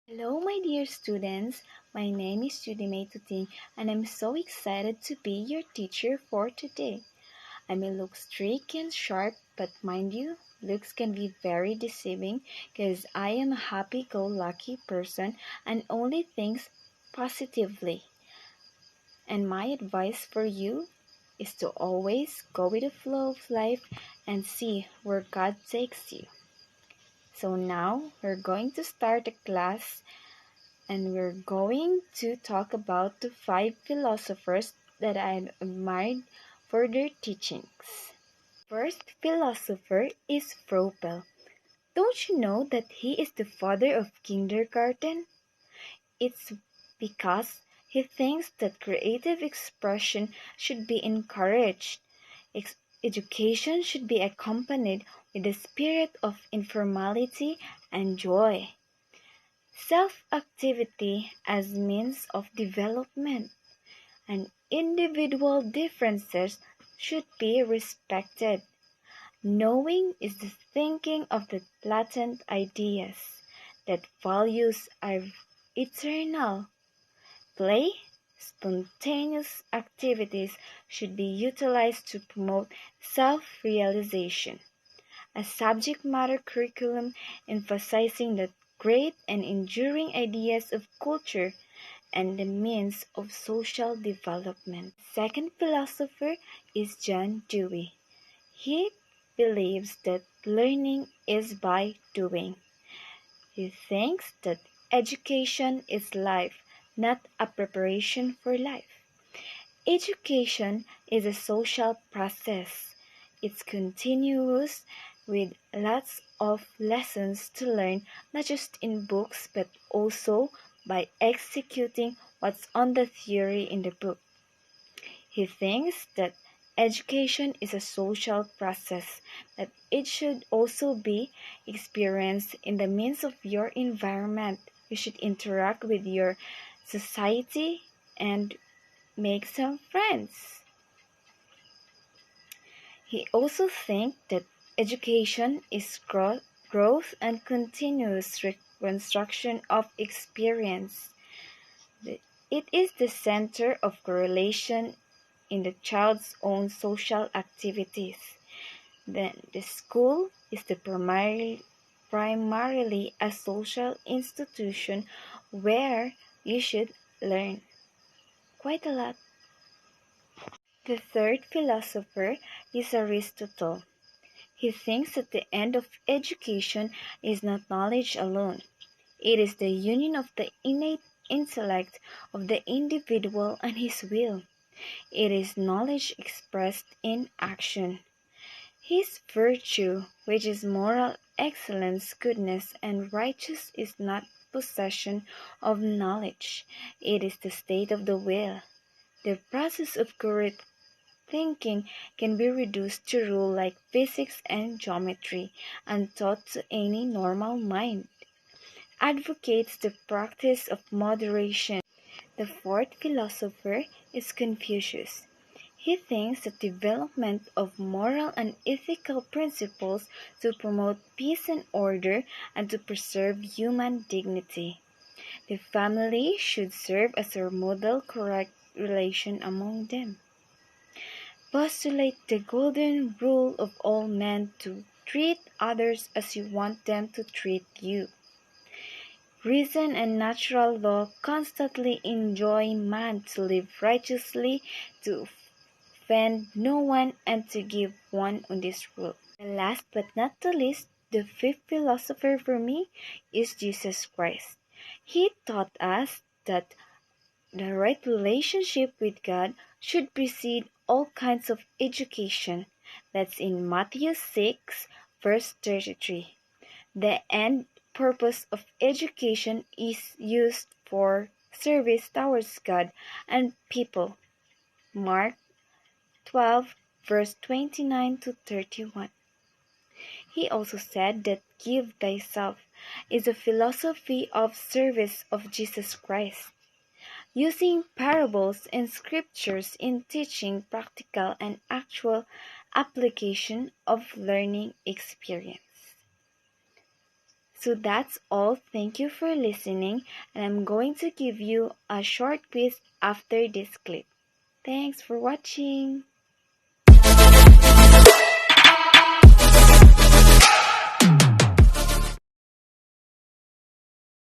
Hello, my dear students. My name is Judy Tuting, and I'm so excited to be your teacher for today. I may look strict and sharp, but mind you, looks can be very deceiving because I am a happy-go-lucky person and only thinks positively. And my advice for you is to always go with the flow of life and see where God takes you. So now we're going to start a class and we're going to talk about the 5 philosophers that I admired for their teachings. First philosopher is Prof. Don't you know that he is the father of kindergarten? It's because he thinks that creative expression should be encouraged. Education should be accompanied with the spirit of informality and joy. Self-activity as means of development, and individual differences should be respected. Knowing is the thinking of the latent ideas, that values are eternal. Play, spontaneous activities should be utilized to promote self-realization. A subject matter curriculum emphasizing the great and enduring ideas of culture and the means of social development. Second philosopher is John Dewey. He believes that learning is by doing. He thinks that education is life, not a preparation for life. Education is a social process. It's continuous with lots of lessons to learn, not just in books but also by executing what's on the theory in the book. He thinks that education is a social process, that it should also be experienced in the means of your environment. You should interact with your society and make some friends. He also thinks that education is growth and continuous reconstruction of experience. It is the center of correlation in the child's own social activities. Then the school is the primarily a social institution where you should learn quite a lot. The third philosopher is Aristotle. He thinks that the end of education is not knowledge alone. It is the union of the innate intellect of the individual and his will. It is knowledge expressed in action. His virtue, which is moral excellence, goodness, and righteousness, is not possession of knowledge. It is the state of the will. The process of correct thinking can be reduced to rules like physics and geometry, and taught to any normal mind. Advocates the practice of moderation. The fourth philosopher is Confucius. He thinks the development of moral and ethical principles to promote peace and order and to preserve human dignity. The family should serve as a model correct relation among them. Postulate the golden rule of all men to treat others as you want them to treat you. Reason and natural law constantly enjoin man to live righteously, to offend no one, and to give one on this rule. And last but not the least, the fifth philosopher for me is Jesus Christ. He taught us that the right relationship with God should precede all kinds of education. That's in Matthew 6, verse 33. The end purpose of education is used for service towards God and people. Mark 12, verse 29 to 31. He also said that give thyself is a philosophy of service of Jesus Christ. Using parables and scriptures in teaching practical and actual application of learning experience. So that's all. Thank you for listening, and I'm going to give you a short quiz after this clip. Thanks for watching.